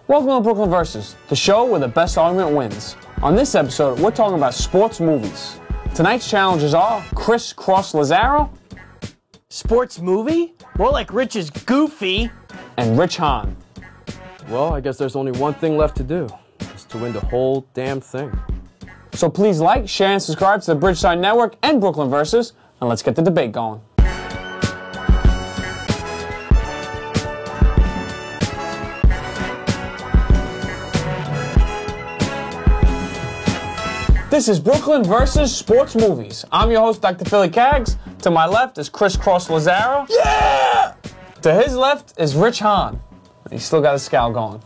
Welcome to Brooklyn Versus, the show where the best argument wins. On this episode, we're talking about sports movies. Tonight's challengers are Chris Cross Lazaro. Sports movie? More like Rich is Goofy. And Rich Hahn. Well, I guess there's only one thing left to do. It's to win the whole damn thing. So please like, share, and subscribe to the Bridgeside Network and Brooklyn Versus, and let's get the debate going. This is Brooklyn Versus Sports Movies. I'm your host, Dr. Philly Kaggs. To my left is Chris Cross Lazaro. Yeah! To his left is Rich Hahn. He's still got his scowl going.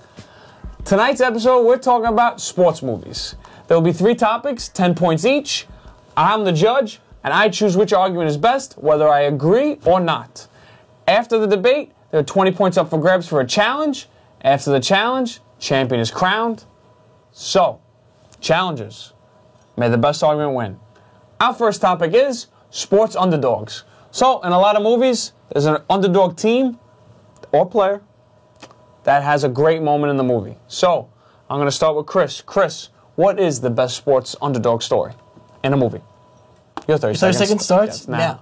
Tonight's episode, we're talking about sports movies. There will be 3 topics, 10 points each. I'm the judge, and I choose which argument is best, whether I agree or not. After the debate, there are 20 points up for grabs for a challenge. After the challenge, champion is crowned. So, challengers, may the best argument win. Our first topic is sports underdogs. So, in a lot of movies, there's an underdog team or player that has a great moment in the movie. So, I'm going to start with Chris. Chris, what is the best sports underdog story in a movie? Your 30 seconds. 30 seconds starts Yes, now.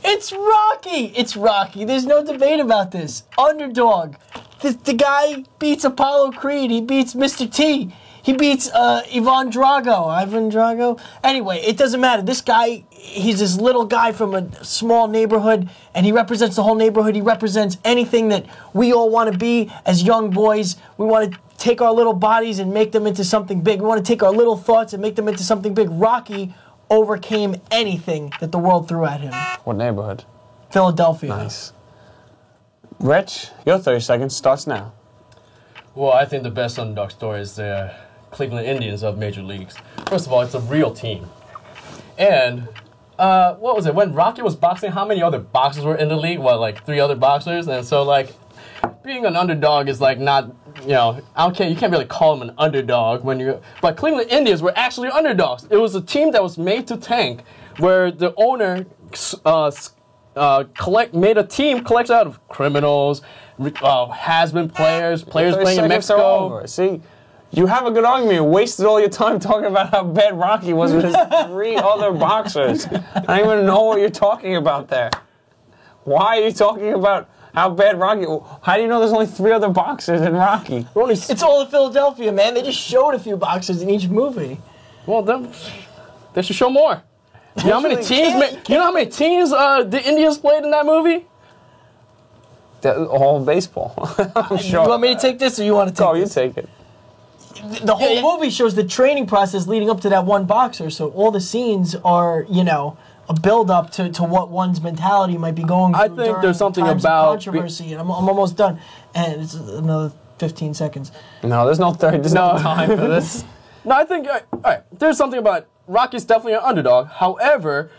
It's Rocky. It's Rocky. There's no debate about this. Underdog. The guy beats Apollo Creed. He beats Mr. T. He beats Ivan Drago. Anyway, it doesn't matter. This guy, he's this little guy from a small neighborhood, and he represents the whole neighborhood. He represents anything that we all want to be as young boys. We want to take our little bodies and make them into something big. We want to take our little thoughts and make them into something big. Rocky overcame anything that the world threw at him. What neighborhood? Philadelphia. Nice. Rich, your 30 seconds starts now. Well, I think the best underdog story is the Cleveland Indians of Major Leagues. First of all, it's a real team. And, what was it? When Rocky was boxing, how many other boxers were in the league? What, like 3 other boxers? And so, like, being an underdog is, like, not, you know, you can't really call them an underdog when you're... But Cleveland Indians were actually underdogs. It was a team that was made to tank, where the owner made a team collects out of criminals, has-been players playing in Mexico. See, you have a good argument. You wasted all your time talking about how bad Rocky was with his 3 other boxers. I don't even know what you're talking about there. Why are you talking about how bad Rocky... How do you know there's only 3 other boxers in Rocky? It's all in Philadelphia, man. They just showed a few boxers in each movie. Well, they should show more. You know how many teams the Indians played in that movie? All baseball. I'm sure. You want me to take this, or you want to take this? You take it. The whole movie shows the training process leading up to that one boxer, so all the scenes are, you know, a build-up to what one's mentality might be going through. I think there's something about controversy, and I'm almost done. And it's another 15 seconds. No, there's no 30. There's no time for this. No, I think, all right, there's something about Rocky's definitely an underdog. However,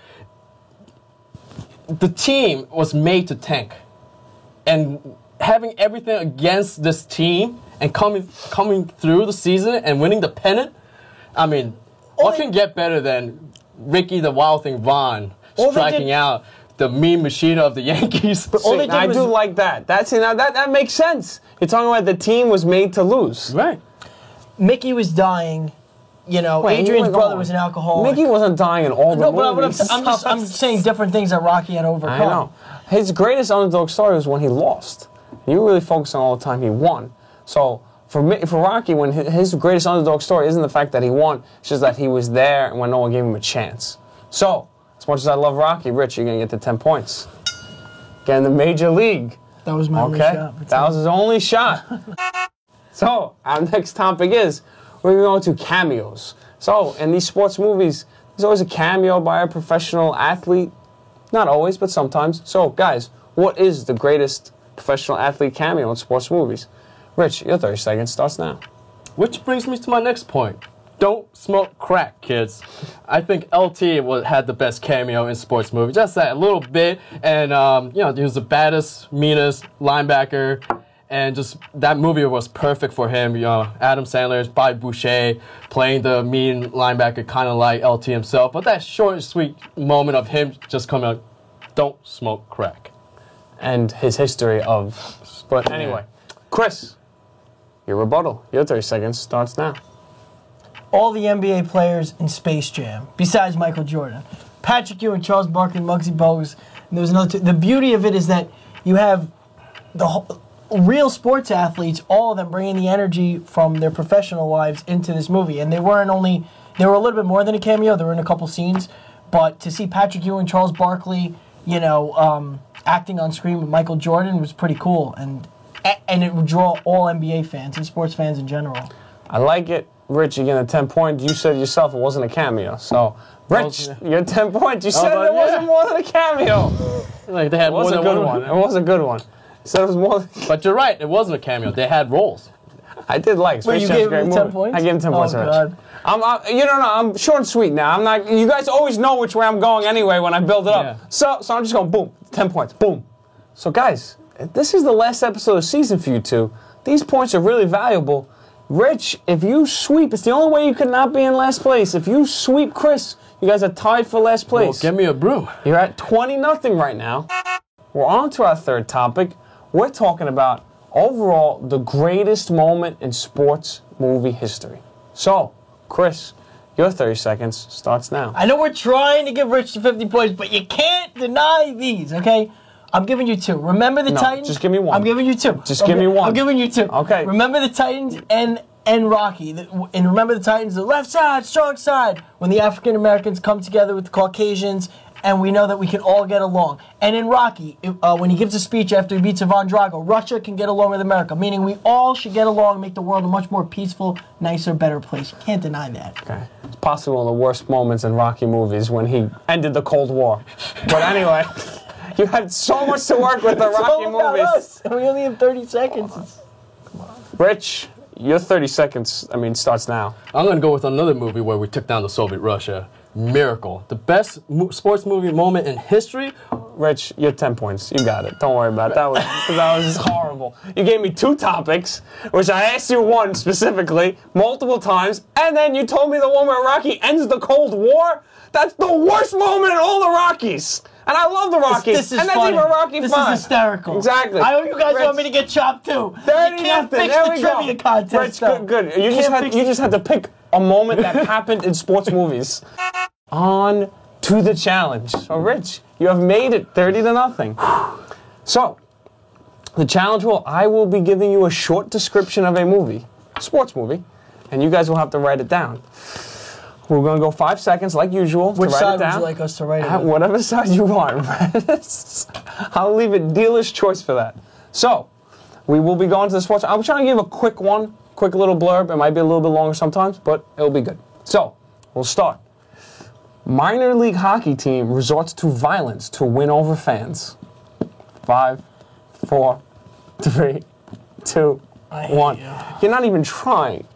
the team was made to tank. And having everything against this team and coming through the season and winning the pennant, I mean, what can get better than Ricky the Wild Thing Vaughn striking out the mean machine of the Yankees? But I do like that. That makes sense. You're talking about the team was made to lose. Right. Mickey was dying. You know, Adrian's brother was an alcoholic. Mickey wasn't dying in all the movies. But I'm saying different things that Rocky had overcome. I know. His greatest underdog story was when he lost. You really focus on all the time he won. So for Rocky, when his greatest underdog story isn't the fact that he won, it's just that he was there and when no one gave him a chance. So, as much as I love Rocky, Rich, you're going to get the 10 points. Get in the major league. That was my only shot. That was his only shot. So, our next topic is, we're going to cameos. So, in these sports movies, there's always a cameo by a professional athlete. Not always, but sometimes. So, guys, what is the greatest professional athlete cameo in sports movies? Rich, your 30 seconds starts now. Which brings me to my next point. Don't smoke crack, kids. I think LT had the best cameo in sports movies. Just that little bit, and you know, he was the baddest, meanest linebacker, and just that movie was perfect for him. You know, Adam Sandler's Bobby Boucher playing the mean linebacker, kind of like LT himself. But that short, sweet moment of him just coming out, don't smoke crack. And his history of... But anyway, Chris, your rebuttal. Your 30 seconds starts now. All the NBA players in Space Jam, besides Michael Jordan. Patrick Ewing, Charles Barkley, Muggsy Bogues, and there was another two. The beauty of it is that you have the whole, real sports athletes, all of them bringing the energy from their professional lives into this movie. And they were a little bit more than a cameo. They were in a couple scenes. But to see Patrick Ewing, Charles Barkley, acting on screen with Michael Jordan was pretty cool. And it would draw all NBA fans and sports fans in general. I like it. Rich, you get a 10 points. You said yourself it wasn't a cameo. So, Rich, you're 10 points. You said it wasn't more than a cameo. Like they had It was a good one. It was a good one. So it was more. But you're right. It wasn't a cameo. They had roles. I did like Space you Jam's gave a great him movie. 10 points? I gave him 10 points. Oh, Rich. God. I'm short and sweet now. I'm not. You guys always know which way I'm going anyway when I build it up. Yeah. So I'm just going boom, 10 points, boom. So guys, this is the last episode of the season for you two. These points are really valuable. Rich, if you sweep, it's the only way you could not be in last place. If you sweep Chris, you guys are tied for last place. Well, give me a brew. You're at 20-0 right now. We're on to our third topic. We're talking about overall the greatest moment in sports movie history. So, Chris, your 30 seconds starts now. I know we're trying to give Rich the 50 points, but you can't deny these, okay? I'm giving you two. Remember the Titans? Just give me one. I'm giving you two. Just give me one. I'm giving you two. Okay. Remember the Titans and Rocky. And remember the Titans, the left side, strong side. When the African Americans come together with the Caucasians, and we know that we can all get along. And in Rocky, when he gives a speech after he beats Ivan Drago, Russia can get along with America, meaning we all should get along and make the world a much more peaceful, nicer, better place. You can't deny that. Okay. It's possibly one of the worst moments in Rocky movies when he ended the Cold War. But anyway, you had so much to work with the Rocky movies. Us. And we only have 30 seconds. Rich, your 30 seconds, starts now. I'm going to go with another movie where we took down the Soviet Russia. Miracle. The best sports movie moment in history. Rich, you're 10 points. You got it. Don't worry about it. That was just horrible. You gave me two topics, which I asked you one specifically, multiple times, and then you told me the one where Rocky ends the Cold War? That's the worst moment in all the Rockies. And I love the Rockies. This is and that's funny. even Rocky This 5. is hysterical. Exactly. I hope you guys Rich, want me to get chopped too. 30 You can't fix there the we go. trivia contest. Rich, good. You just had to pick a moment that happened in sports movies. On to the challenge. So, Rich, you have made it 30-0. So, the challenge I will be giving you a short description of a movie, sports movie, and you guys will have to write it down. We're going to go 5 seconds, like usual, Which to write side it down. would you like us to write it At on? whatever side you want. I'll leave it dealer's choice for that. So, we will be going to the sports. I'm trying to give a quick little blurb. It might be a little bit longer sometimes, but it'll be good. So, we'll start. Minor league hockey team resorts to violence to win over fans. 5, 4, 3, 2, 1. You're not even trying.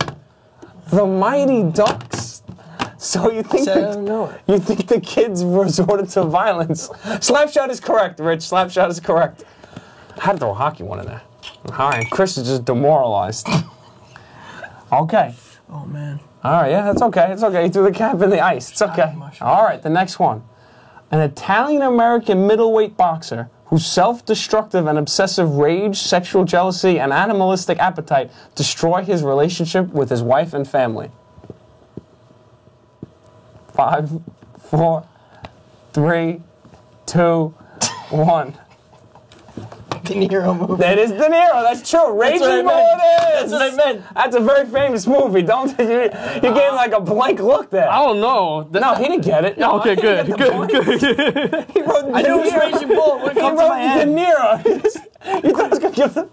The Mighty Ducks. So you think you think the kids resorted to violence? Slapshot is correct, Rich. Slapshot is correct. I had to throw a hockey one in there. All right, Chris is just demoralized. Okay. Oh, man. All right, yeah, that's okay. It's okay. He threw the cap in the ice. It's okay. All right, the next one. An Italian-American middleweight boxer whose self-destructive and obsessive rage, sexual jealousy, and animalistic appetite destroy his relationship with his wife and family. 5, 4, 3, 2, 1. De Niro movie. That is De Niro. That's true. Raging Bull it is. That's what I meant. That's a very famous movie. Don't you gave like a blank look there. I don't know. No, he didn't get it. No, Okay, he didn't good. get the point. He wrote I knew it was Raging Bull. What He come to my wrote De head? Niro. You thought I was gonna give it?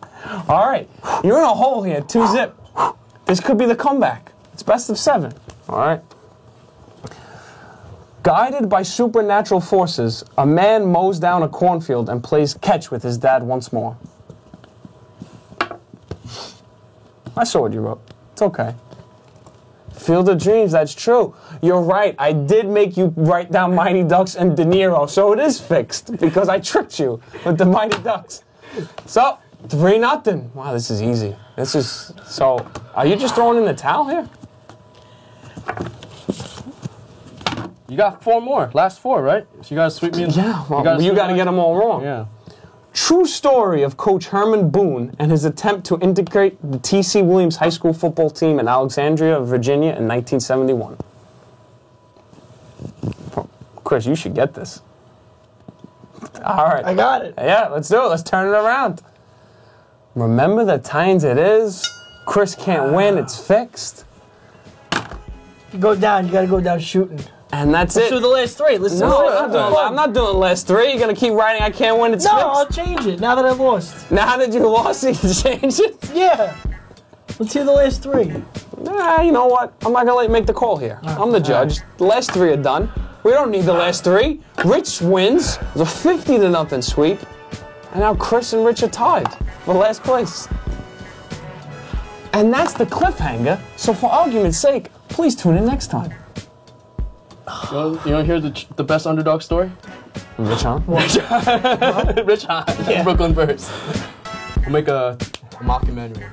All right, you're in a hole here. 2-0. This could be the comeback. It's best of 7. All right. Guided by supernatural forces, a man mows down a cornfield and plays catch with his dad once more. I saw what you wrote. It's okay. Field of Dreams, that's true. You're right. I did make you write down Mighty Ducks and De Niro, so it is fixed because I tricked you with the Mighty Ducks. So, 3-0. Wow, this is easy. So, are you just throwing in the towel here? You got 4 more. Last 4, right? So you got to sweep me in. Yeah, well, you got to get them all wrong. Yeah. True story of Coach Herman Boone and his attempt to integrate the T.C. Williams High School football team in Alexandria, Virginia in 1971. Chris, you should get this. All right. I got it. Yeah, let's do it. Let's turn it around. Remember the times it is? Chris can't win. It's fixed. You go down. You got to go down shooting. And that's Let's it. do the last three. Let's do the No, last three. I'm not doing the last three. You're going to keep writing, I can't win. It's No, fixed. I'll change it now that I lost. Now that you lost, you can change it? Yeah. Let's hear the last three. Nah, you know what? I'm not going to let you make the call here. I'm the judge. The last three are done. We don't need the last three. Rich wins. It was a 50-0 sweep. And now Chris and Rich are tied for last place. And that's the cliffhanger. So for argument's sake, please tune in next time. You want to hear the best underdog story? Rich Hahn? Rich Hahn, Yeah. Brooklyn Verse. We'll make a mockumentary.